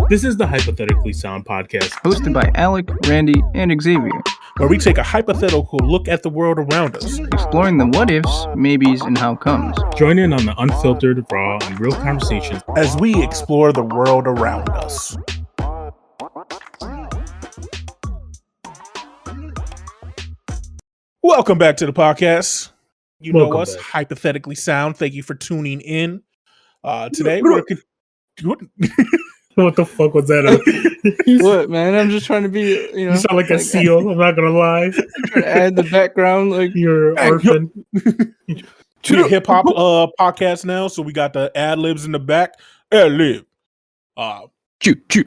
This is the Hypothetically Sound podcast, hosted by Alec, Randy, and Xavier, where we take a hypothetical look at the world around us, exploring the what ifs, maybes, and how comes. Join in on the unfiltered, raw, and real conversations as we explore the world around us. Welcome back to the podcast. You know us, back. Hypothetically Sound. Thank you for tuning in. Today we're what the fuck was that? What, man? I'm just trying to be, You sound like a seal. I'm not gonna lie. I'm trying to add the background, like you're an orphan. We're a hip hop podcast now, so we got the ad libs in the back. Ad lib. Choo.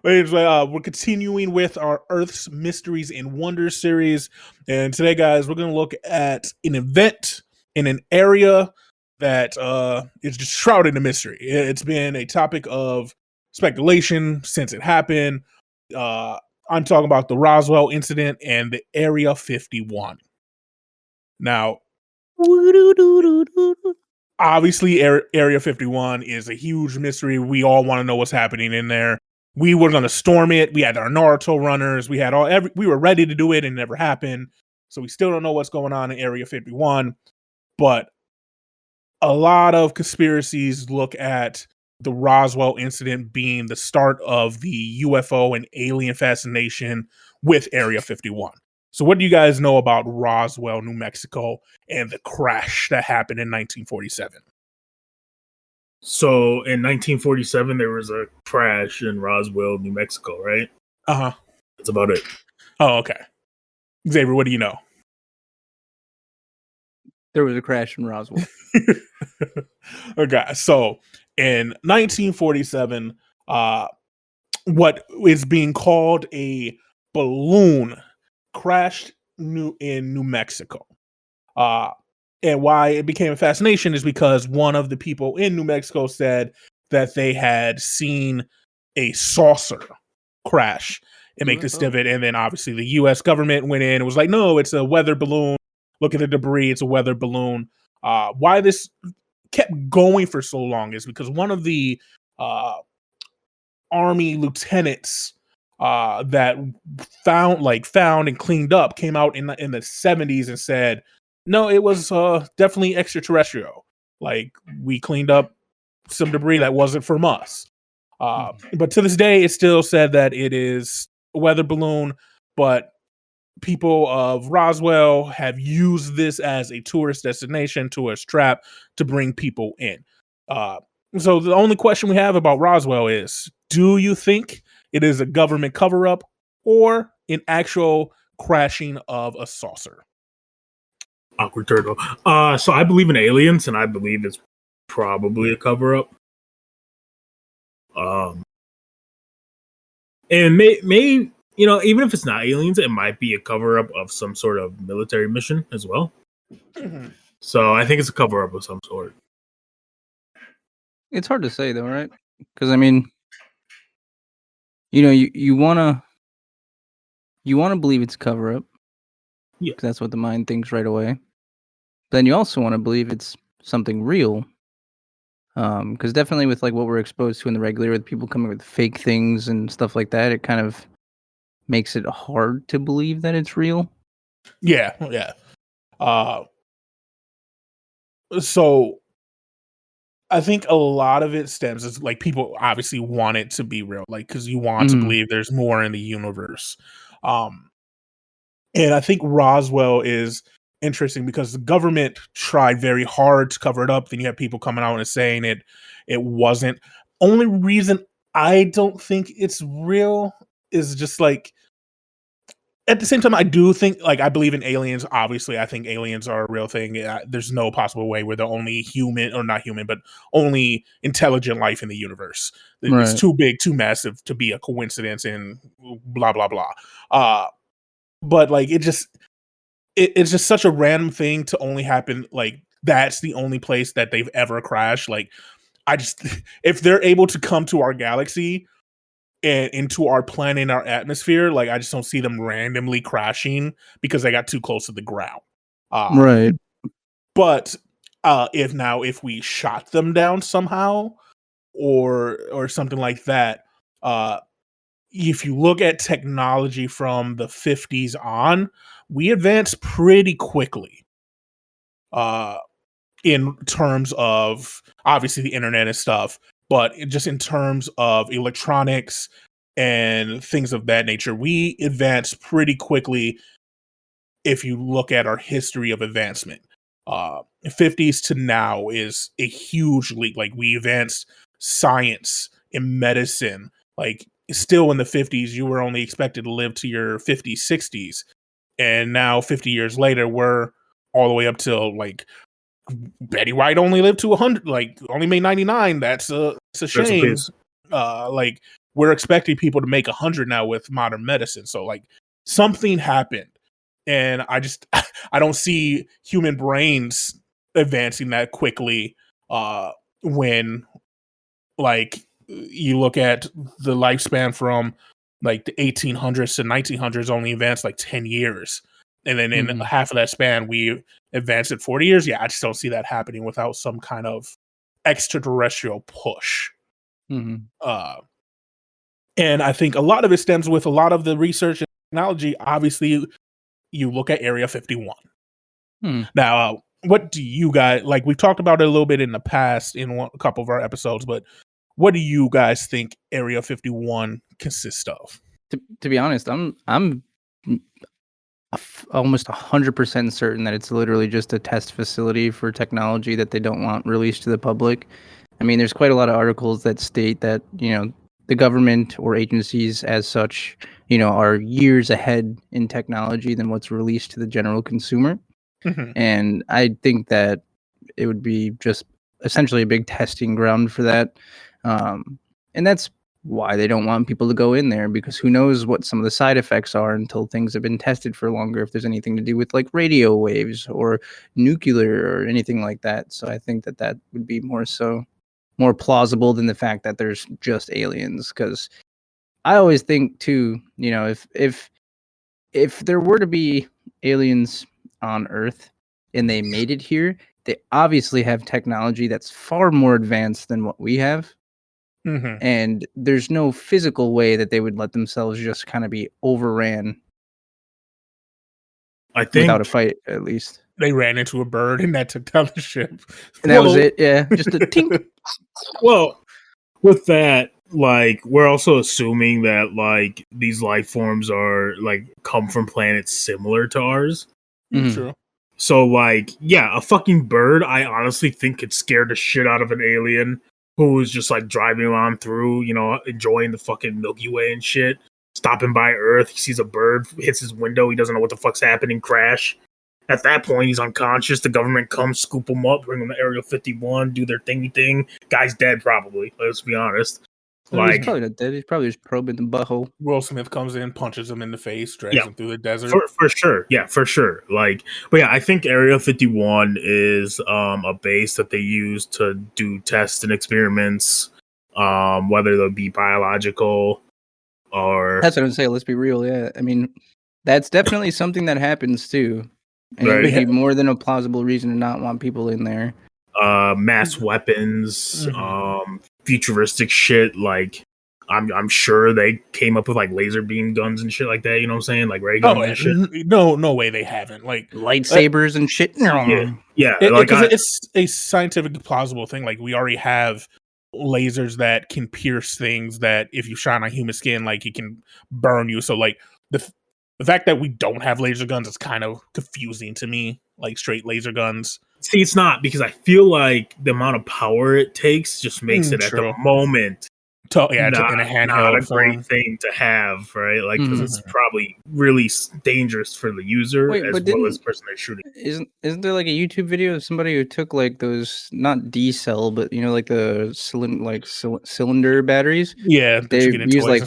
We're continuing with our Earth's Mysteries and Wonders series, and today, guys, we're gonna look at an event in an area that is just shrouded in mystery. It's been a topic of speculation since it happened. I'm talking about the Roswell incident and the Area 51. Now, obviously, Area 51 is a huge mystery. We all want to know what's happening in there. We were going to storm it. We had our Naruto runners. We had we were ready to do it, and it never happened. So we still don't know what's going on in Area 51. But a lot of conspiracies look at the Roswell incident being the start of the UFO and alien fascination with Area 51. So what do you guys know about Roswell, New Mexico, and the crash that happened in 1947? So in 1947, there was a crash in Roswell, New Mexico, right? Uh-huh. That's about it. Oh, okay. Xavier, what do you know? There was a crash in Roswell. Okay, so in 1947, what is being called a balloon crashed in New Mexico. And why it became a fascination is because one of the people in New Mexico said that they had seen a saucer crash and make this divot. And then obviously the U.S. government went in and was like, no, it's a weather balloon. Look at the debris. It's a weather balloon. Why this kept going for so long is because one of the Army lieutenants that found and cleaned up came out in the 70s and said, no, it was definitely extraterrestrial. Like, we cleaned up some debris that wasn't from us. But to this day, it's still said that it is a weather balloon, but people of Roswell have used this as a tourist destination, tourist trap to bring people in. So the only question we have about Roswell is, do you think it is a government cover-up or an actual crashing of a saucer? Awkward turtle. So I believe in aliens, and I believe it's probably a cover-up. And may even if it's not aliens, it might be a cover-up of some sort of military mission as well. Mm-hmm. So I think it's a cover-up of some sort. It's hard to say, though, right? Because I mean, you wanna believe it's a cover-up. Yeah, that's what the mind thinks right away. Then you also want to believe it's something real. Because definitely with like what we're exposed to in the regular, with people coming with fake things and stuff like that, it kind of makes it hard to believe that it's real. Yeah. So I think a lot of it stems as like people obviously want it to be real, like because you want to believe there's more in the universe. And I think Roswell is interesting because the government tried very hard to cover it up. Then you have people coming out and saying it wasn't. Only reason I don't think it's real is just like, at the same time, I do think, like, I believe in aliens. Obviously, I think aliens are a real thing. There's no possible way we're the only human, or not human, but only intelligent life in the universe. Right. It's too big, too massive to be a coincidence and blah, blah, blah. But like, it's just such a random thing to only happen. Like, that's the only place that they've ever crashed. Like, if they're able to come to our galaxy and into our planet and our atmosphere, like, I just don't see them randomly crashing because they got too close to the ground. Right. But if we shot them down somehow, or something like that. If you look at technology from the 50s on, we advanced pretty quickly. In terms of obviously the internet and stuff, but just in terms of electronics and things of that nature, we advanced pretty quickly. If you look at our history of advancement, 50s to now is a huge leap. Like, we advanced science and medicine. Like, still in the 50s, you were only expected to live to your 50s, 60s. And now 50 years later, we're all the way up till like Betty White only lived to 100, like only made 99. It's a shame. Like, we're expecting people to make 100 now with modern medicine. So like, something happened, and I don't see human brains advancing that quickly. When like you look at the lifespan from like the 1800s to 1900s, only advanced like 10 years. And then in half of that span, we advanced it 40 years. Yeah, I just don't see that happening without some kind of extraterrestrial push. And I think a lot of it stems with a lot of the research and technology. Obviously, you look at Area 51. Now, what do you guys, like, we've talked about it a little bit in the past in a couple of our episodes, but what do you guys think Area 51 consists of? To be honest, I'm almost 100% certain that it's literally just a test facility for technology that they don't want released to the public. I mean, there's quite a lot of articles that state that, the government or agencies as such, are years ahead in technology than what's released to the general consumer. And I think that it would be just essentially a big testing ground for that. And that's why they don't want people to go in there, because who knows what some of the side effects are until things have been tested for longer, if there's anything to do with like radio waves or nuclear or anything like that. So I think that would be more plausible than the fact that there's just aliens. Because I always think too, if there were to be aliens on Earth and they made it here, they obviously have technology that's far more advanced than what we have. And there's no physical way that they would let themselves just kind of be overran. I think without a fight, at least. They ran into a bird and that took down the ship. And that was it, yeah. Just a tink. Well, with that, like, we're also assuming that like these life forms are like come from planets similar to ours. True. So like, yeah, a fucking bird, I honestly think could scare the shit out of an alien who was just like driving on through, enjoying the fucking Milky Way and shit, stopping by Earth. He sees a bird, hits his window, he doesn't know what the fuck's happening, crash. At that point, he's unconscious. The government comes, scoop him up, bring him to Area 51, do their thingy thing. Guy's dead, probably. Let's be honest. He's probably not dead. He's probably just probing the butthole. Will Smith comes in, punches him in the face, drags him through the desert. For sure. Yeah, for sure. Like, but yeah, I think Area 51 is a base that they use to do tests and experiments, whether they'll be biological or... That's what I'm saying. Let's be real. Yeah. I mean, that's definitely something that happens too. And it would be more than a plausible reason to not want people in there. Mass weapons, futuristic shit. Like, I'm sure they came up with like laser beam guns and shit like that. You know what I'm saying? Like ray guns and shit. No way they haven't. Like lightsabers and shit. Yeah. It's a scientifically plausible thing. Like, we already have lasers that can pierce things that if you shine on human skin, like, it can burn you. So like the fact that we don't have laser guns is kind of confusing to me, like straight laser guns. See, it's not, because I feel like the amount of power it takes just makes it at the moment in a handheld not a great thing to have, right? Like, because it's probably really dangerous for the user as well as the person they're shooting. Isn't there like a YouTube video of somebody who took like those, not D-cell, but like the cylinder batteries? Yeah, they used like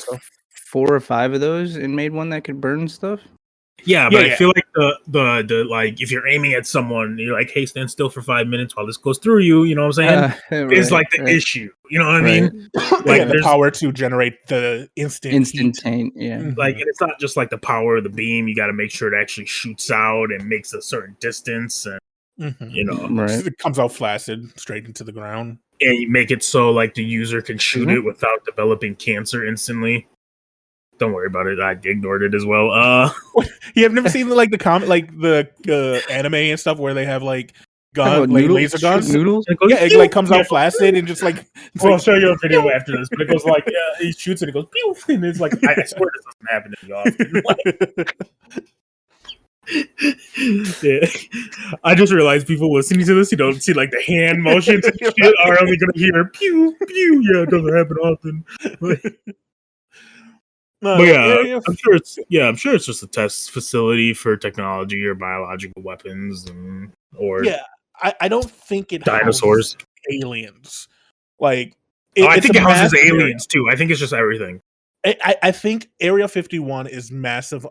4 or 5 of those and made one that could burn stuff. Yeah, but I feel like the like, if you're aiming at someone, you're like, hey, stand still for 5 minutes while this goes through you. You know what I'm saying? It's like the issue. You know what I mean? Like, the power to generate the instant heat. Yeah. Like, and it's not just like the power of the beam. You got to make sure it actually shoots out and makes a certain distance, and it comes out flaccid straight into the ground. And you make it so like the user can shoot it without developing cancer instantly. Don't worry about it. I ignored it as well. You have never seen like the comic, like the anime and stuff where they have like gun, like noodles? laser guns. Noodles? Yeah, it like comes out flaccid and just like. Well, I'll show you a video after this, but it goes like he shoots and it goes pew, and it's like I swear this doesn't happen to me often. Yeah. I just realized people listening to this, you don't see like the hand motions and shit are only gonna hear pew pew. Yeah, it doesn't happen often. But yeah, I'm sure it's just a test facility for technology or biological weapons or I don't think it dinosaurs, aliens. Like I think it houses aliens too. I think it's just everything. I think Area 51 is massive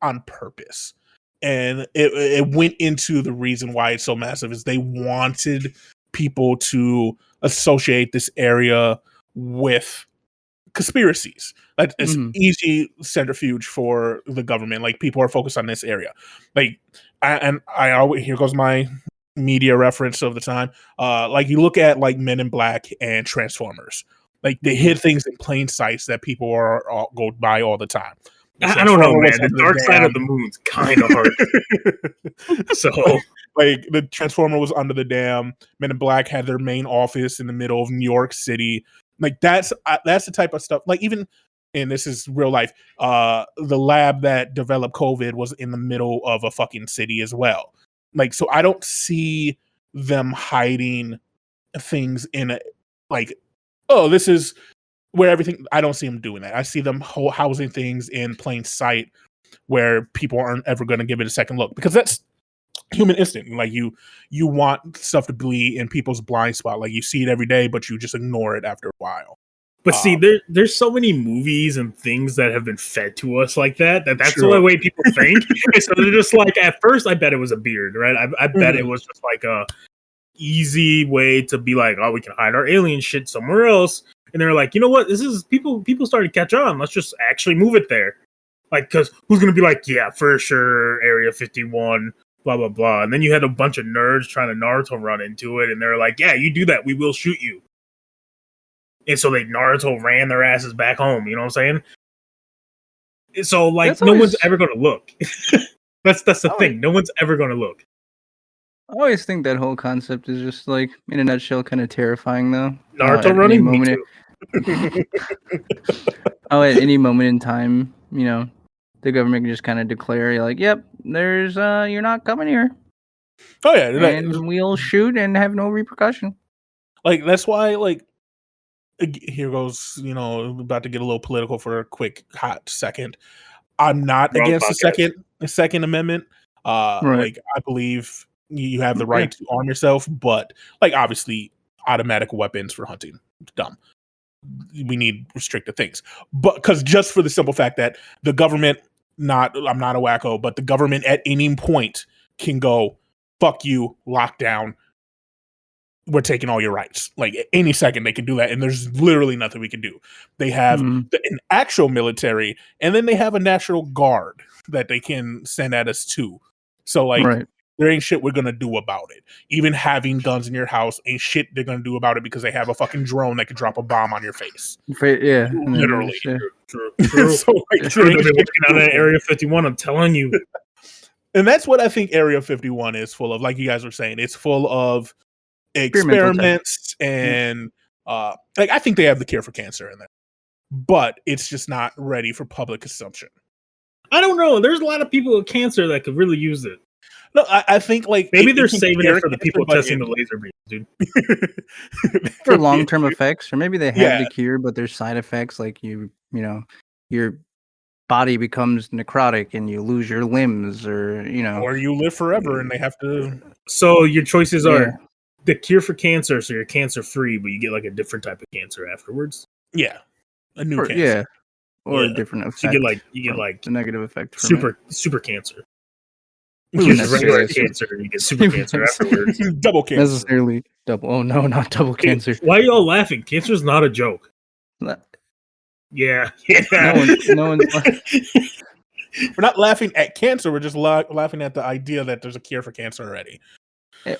on purpose. And it went into the reason why it's so massive is they wanted people to associate this area with conspiracies. Like it's easy centrifuge for the government. Like people are focused on this area. Like I always, here goes my media reference of the time. Like you look at like Men in Black and Transformers. Like they hid things in plain sight that people go by all the time. I don't know, man. The dark side of the moon's kind of hard. So, like the Transformer was under the dam. Men in Black had their main office in the middle of New York City. Like that's the type of stuff. Like even, and this is real life. The lab that developed COVID was in the middle of a fucking city as well. Like so, I don't see them hiding things in a like. Oh, this is where everything. I don't see them doing that. I see them housing things in plain sight where people aren't ever going to give it a second look because that's human instinct. Like you want stuff to be in people's blind spot. Like you see it every day, but you just ignore it after a while. But see, there's so many movies and things that have been fed to us like that's True. the only way people think. And so they're just like, at first, I bet it was a beard, right? I bet it was just like a easy way to be like, oh, we can hide our alien shit somewhere else. And they're like, you know what? This is people started to catch on. Let's just actually move it there. Like, because who's going to be like, yeah, for sure, Area 51, blah, blah, blah. And then you had a bunch of nerds trying to Naruto run into it. And they're like, yeah, you do that. We will shoot you. And so Naruto ran their asses back home. You know what I'm saying? So, like, no one's ever going to look. That's the thing. No one's ever going to look. I always think that whole concept is just like, in a nutshell, kind of terrifying, though. Naruto running? Me too. At any moment in time, you know, the government can just kind of declare, like, yep, there's, you're not coming here. Oh, yeah. And we'll shoot and have no repercussion. Like, that's why, like, here goes, you know, about to get a little political for a quick, hot second. I'm not against the Second Amendment. Right. Like, I believe you have the right to arm yourself, but like obviously automatic weapons for hunting, dumb. We need restricted things, but because just for the simple fact that the government, I'm not a wacko, but the government at any point can go, fuck you, lockdown. We're taking all your rights. Like any second they can do that, and there's literally nothing we can do. They have an actual military, and then they have a National Guard that they can send at us too. So like. There ain't shit we're gonna do about it. Even having guns in your house ain't shit they're gonna do about it because they have a fucking drone that can drop a bomb on your face. Yeah, literally. True. So, like, they've been working on that Area 51. I'm telling you. And that's what I think Area 51 is full of. Like you guys were saying, it's full of experiments and like I think they have the cure for cancer in there, but it's just not ready for public consumption. I don't know. There's a lot of people with cancer that could really use it. No, I think like maybe they're saving it for the people testing the laser beams, dude. For long-term effects, or maybe they have the cure, but there's side effects like you know, your body becomes necrotic and you lose your limbs, or you live forever and they have to. So your choices are the cure for cancer, so you're cancer-free, but you get like a different type of cancer afterwards. Yeah, a new cancer. Yeah, or a different effect. So you get like the negative effect. Super cancer. You get regular cancer, you get super cancer afterwards. Double cancer. Necessarily double. Oh no, not double cancer. Why are y'all laughing? Cancer is not a joke. Yeah. No one's We're not laughing at cancer. We're just laughing at the idea that there's a cure for cancer already,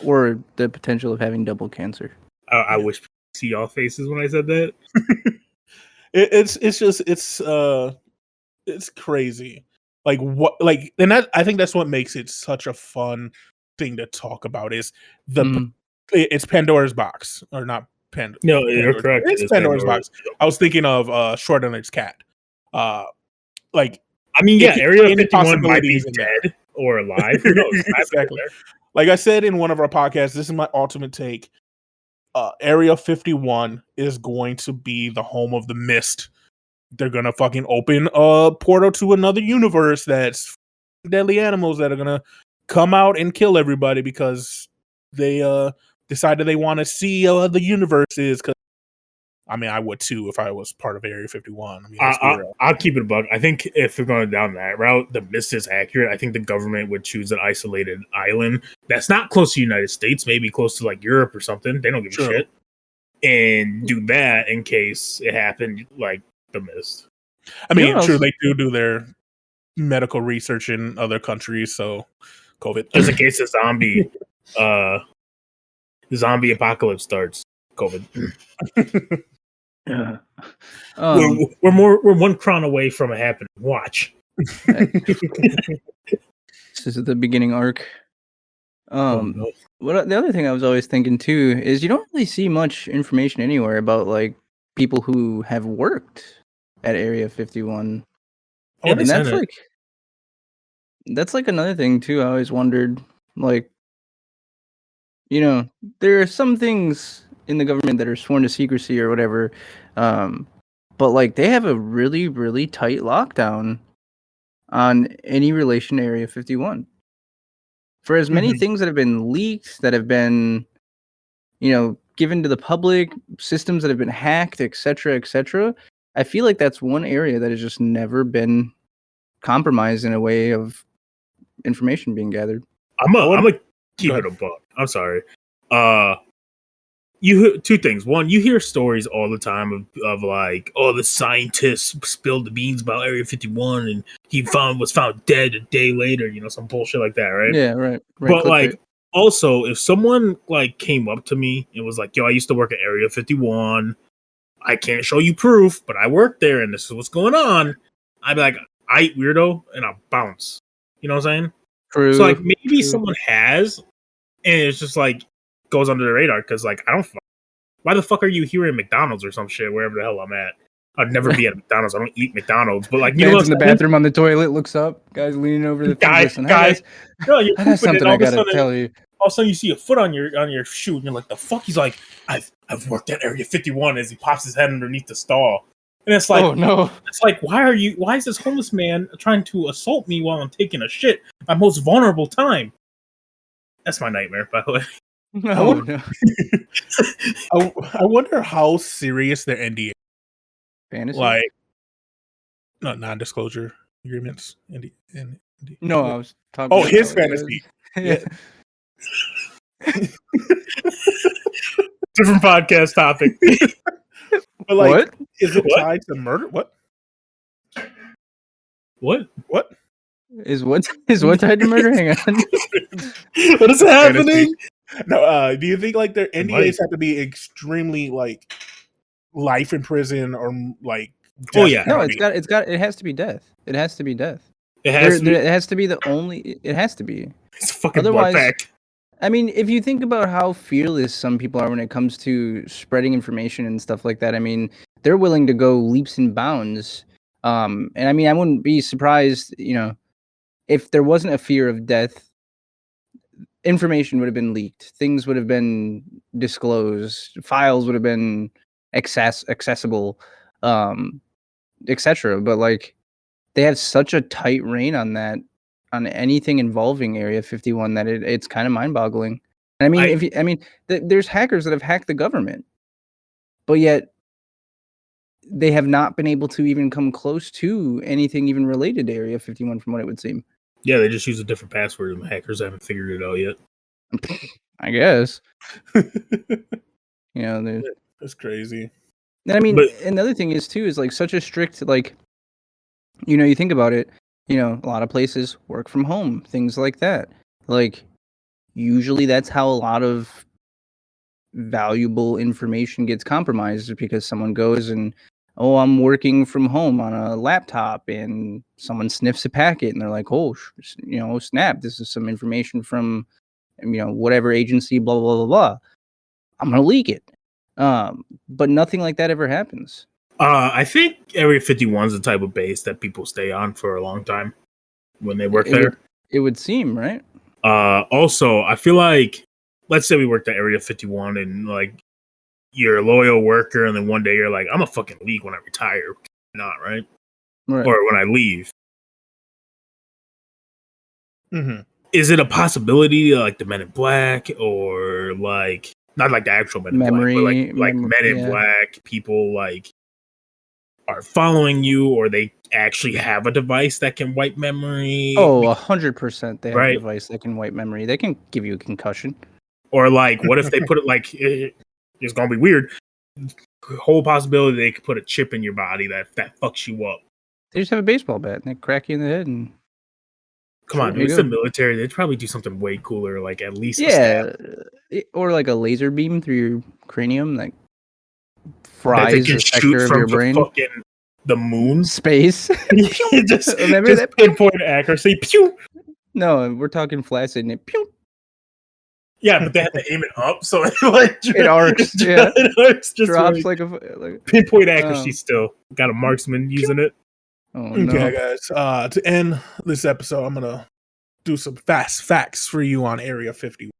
or the potential of having double cancer. I wish see y'all faces when I said that. It's crazy. Like what? Like, and I think that's what makes it such a fun thing to talk about. Is it's Pandora's box, or not Pandora? No, you're correct. It's Pandora's box. I was thinking of Schrodinger's cat. Like, I mean, yeah, Area 51 might be dead there. Or alive. Who knows? Exactly. Like I said in one of our podcasts, this is my ultimate take. Area 51 is going to be the home of the mist. They're gonna fucking open a portal to another universe that's deadly animals that are gonna come out and kill everybody because they decided they want to see the universes. Because I mean, I would too if I was part of Area 51. I mean, I'll keep it a buck. I think if they're going down that route, the mist is accurate. I think the government would choose an isolated island that's not close to the United States, maybe close to like Europe or something. They don't give a shit. And do that in case it happened, like the mist. I mean, true, they do their medical research in other countries, so COVID. Just in case the zombie apocalypse starts, COVID. We're one crown away from it happening. Watch. This is the beginning arc. The other thing I was always thinking too is you don't really see much information anywhere about like people who have worked at Area 51. Yeah, and that's like another thing too. I always wondered, like, you know, there are some things in the government that are sworn to secrecy or whatever, but like they have a really, really tight lockdown on any relation to Area 51. For as many things that have been leaked, that have been, you know, given to the public, systems that have been hacked, etc., I feel like that's one area that has just never been compromised in a way of information being gathered. I'm gonna keep it a buck. I'm sorry. You two things. One, you hear stories all the time of like, oh, the scientists spilled the beans about Area 51 and he was found dead a day later, you know, some bullshit like that, right? Yeah, right. But like, also, if someone like came up to me and was like, yo, I used to work at Area 51, I can't show you proof, but I worked there and this is what's going on, I'd be like, I weirdo, and I'll bounce. You know what I'm saying? True. So like maybe someone has, and it's just like goes under the radar because like why the fuck are you here at McDonald's or some shit wherever the hell I'm at? I'd never be at McDonald's. I don't eat McDonald's, but like you know, in the bathroom on the toilet, looks up, guys leaning over the guys. No, I got something I gotta tell you. All of a sudden, you see a foot on your shoe, and you're like, "The fuck?" He's like, "I've worked at Area 51." As he pops his head underneath the stall, and it's like, "Oh no!" It's like, why is this homeless man trying to assault me while I'm taking a shit? My most vulnerable time. That's my nightmare, by the way. No. I wonder how serious their NDA. Fantasy? Like, no, non-disclosure agreements. No, I was talking. Oh, his fantasy. Yeah. Different podcast topic. But like, what? Is it tied to murder? What? Is what tied to murder? Hang on. What is happening? No, do you think like their NDAs have to be extremely like life in prison or like? Oh yeah, no, it has to be death. It has to be death. It has to be the only. It has to be. It's a fucking blood pact. I mean, if you think about how fearless some people are when it comes to spreading information and stuff like that, I mean, they're willing to go leaps and bounds. And I mean, I wouldn't be surprised, you know, if there wasn't a fear of death, information would have been leaked, things would have been disclosed, files would have been accessible, etc. But like, they have such a tight rein on that, on anything involving Area 51, that it's kind of mind-boggling. I mean, there's hackers that have hacked the government, but yet they have not been able to even come close to anything even related to Area 51, from what it would seem. Yeah, they just use a different password, and the hackers haven't figured it out yet. I guess. You know, that's crazy. And I mean, another thing is too is like such a strict, like, you know, you think about it. You know, a lot of places work from home, things like that. Like, usually that's how a lot of valuable information gets compromised because someone goes and, oh, I'm working from home on a laptop, and someone sniffs a packet, and they're like, oh, snap, this is some information from, whatever agency, blah, blah, blah, blah. I'm going to leak it. But nothing like that ever happens. I think Area 51 is the type of base that people stay on for a long time when they work there. It would seem, right? Also, I feel like, let's say we worked at Area 51 and like you're a loyal worker, and then one day you're like, I'm a fucking leak when I retire. Not right? Or when I leave. Mm-hmm. Is it a possibility like the Men in Black, or like not like the actual Men in Black, but like Men in Black people like are following you, or they actually have a device that can wipe memory? Oh, 100% they have a device that can wipe memory. They can give you a concussion. Or like, what if they put it like, it's gonna be weird. Whole possibility they could put a chip in your body that fucks you up. They just have a baseball bat and they crack you in the head and come on, it's the military. They'd probably do something way cooler, like at least or like a laser beam through your cranium that fries a sector of your brain. The moon, space. Remember that pinpoint accuracy. Pew. No, we're talking flaccid. And pew. Yeah, but they have to aim it up, so it like it arcs. Yeah, it arcs, just drops like a pinpoint accuracy. Still got a marksman using it. Oh, okay, guys. To end this episode, I'm gonna do some fast facts for you on Area 51.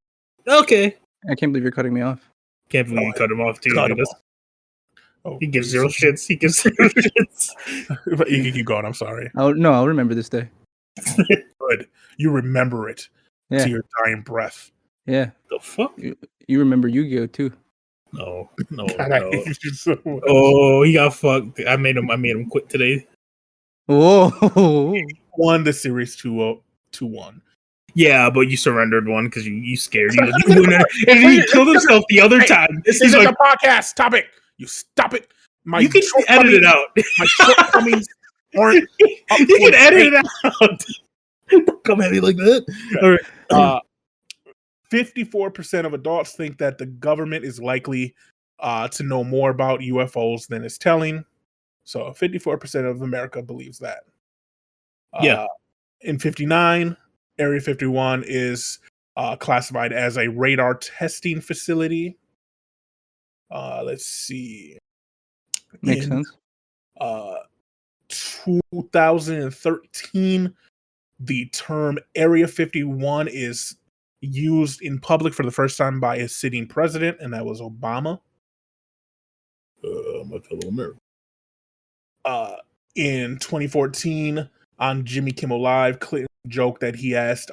Okay. I can't believe you're cutting me off. Can't believe you cut him off too. He gives zero shits. He gives zero shits. But you can keep going. I'm sorry. I'll remember this day. Good. You remember it to your dying breath. Yeah. The fuck? You remember Yu-Gi-Oh too? No. God, I hate you so much. Oh, he got fucked. I made him quit today. Whoa. He won the series 2-1. Yeah, but you surrendered one because you scared. And he killed himself the other time. This is like a podcast topic. You stop it. You can edit it out. My shortcomings aren't. You can edit it out. Don't come at me like that. All right. 54% of adults think that the government is likely to know more about UFOs than it's telling. So 54% of America believes that. In 59, Area 51 is classified as a radar testing facility. Let's see. Makes sense. 2013, the term Area 51 is used in public for the first time by a sitting president, and that was Obama. My fellow American. In 2014, on Jimmy Kimmel Live, Clinton joked that he asked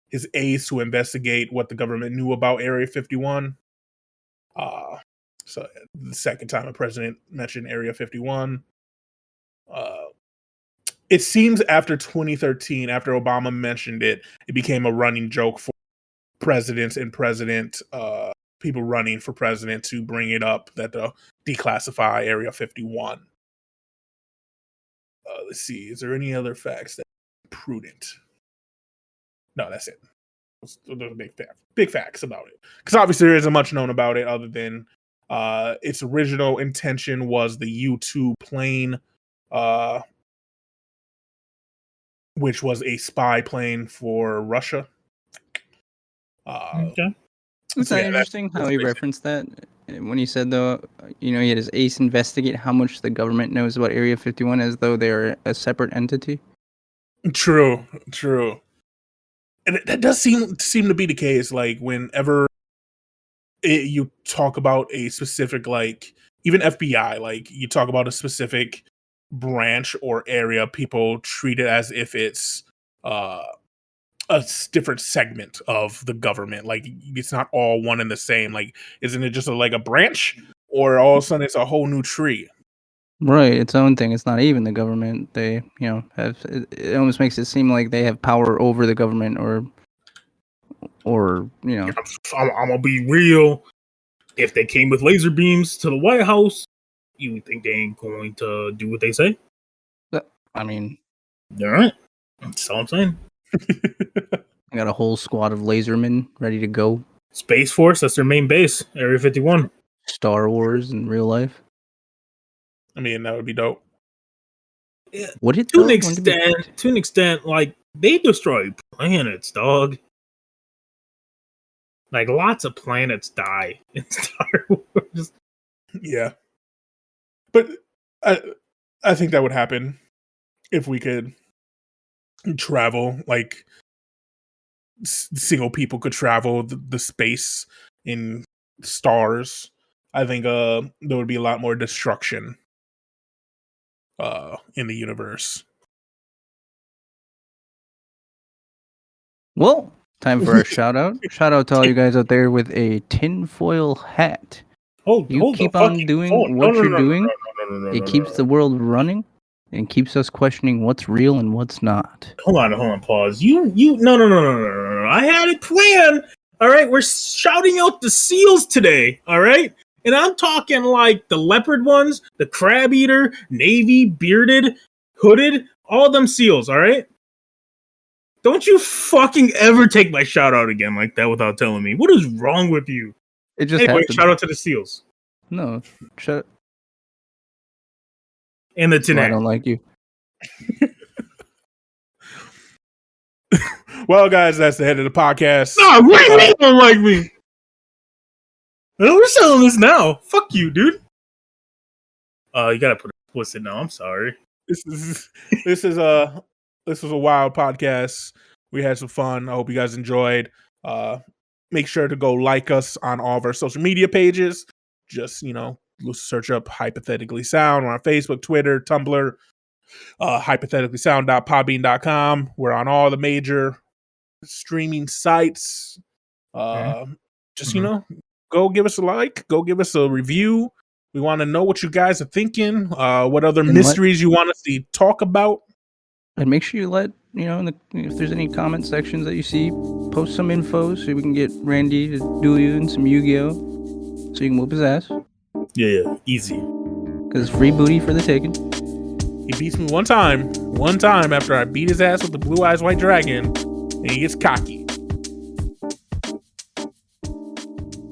his aides to investigate what the government knew about Area 51. So the second time a president mentioned Area 51. It seems after 2013, after Obama mentioned it, it became a running joke for presidents and people running for president to bring it up that they'll declassify Area 51. Let's see. Is there any other facts that are prudent? No, that's it. Those are big facts about it. Because obviously there isn't much known about it other than its original intention was the U-2 plane, which was a spy plane for Russia. Okay. It's not interesting how he referenced that when he said, though, he had his ace investigate how much the government knows about Area 51 as though they're a separate entity. True. And that does seem to be the case. Like whenever you talk about a specific, like even FBI, like you talk about a specific branch or area, people treat it as if it's a different segment of the government. Like it's not all one and the same. Like, isn't it just like a branch, or all of a sudden it's a whole new tree? Right, its own thing. It's not even the government. They, have. It almost makes it seem like they have power over the government, or. I'm gonna be real. If they came with laser beams to the White House, you would think they ain't going to do what they say? I mean, all right. That's all I'm saying. I got a whole squad of lasermen ready to go. Space Force, that's their main base, Area 51. Star Wars in real life. I mean, that would be dope. Yeah, Would it to an extent, like they destroy planets, dog. Like lots of planets die in Star Wars. Yeah, but I think that would happen if we could travel, like single people could travel the space in stars. I think there would be a lot more destruction in the universe. Well, time for our shout out. Shout out to all you guys out there with a tinfoil hat. You keep on doing what you're doing. It keeps the world running and keeps us questioning what's real and what's not. Hold on, pause. No. I had it planned. All right, we're shouting out the seals today. All right, and I'm talking like the leopard ones, the crab eater, navy, bearded, hooded, all them seals. All right. Don't you fucking ever take my shout out again like that without telling me. What is wrong with you? It just anyway, happened. Shout out to the seals. No, shut. And the Tanac. I don't like you. Well, guys, that's the end of the podcast. No, what do you mean you don't like me? No, we're selling this now. Fuck you, dude. You gotta put explicit now. I'm sorry. This is a wild podcast. We had some fun. I hope you guys enjoyed. Make sure to go like us on all of our social media pages. Just, search up Hypothetically Sound. We're on Facebook, Twitter, Tumblr, hypotheticallysound.podbean.com. We're on all the major streaming sites. Just, go give us a like. Go give us a review. We want to know what you guys are thinking. What other mysteries you want us to talk about. And make sure you let, if there's any comment sections that you see, post some info so we can get Randy to duel you in some Yu-Gi-Oh! So you can whoop his ass. Yeah, easy. Because it's free booty for the taking. He beats me one time after I beat his ass with the Blue Eyes White Dragon, and he gets cocky.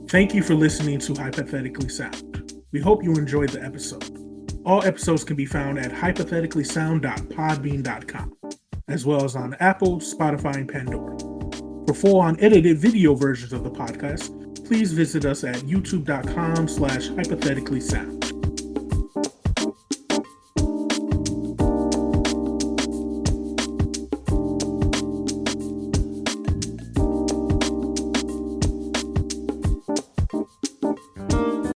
Thank you for listening to Hypothetically Sound. We hope you enjoyed the episode. All episodes can be found at hypotheticallysound.podbean.com, as well as on Apple, Spotify, and Pandora. For full unedited video versions of the podcast, please visit us at youtube.com/hypotheticallysound.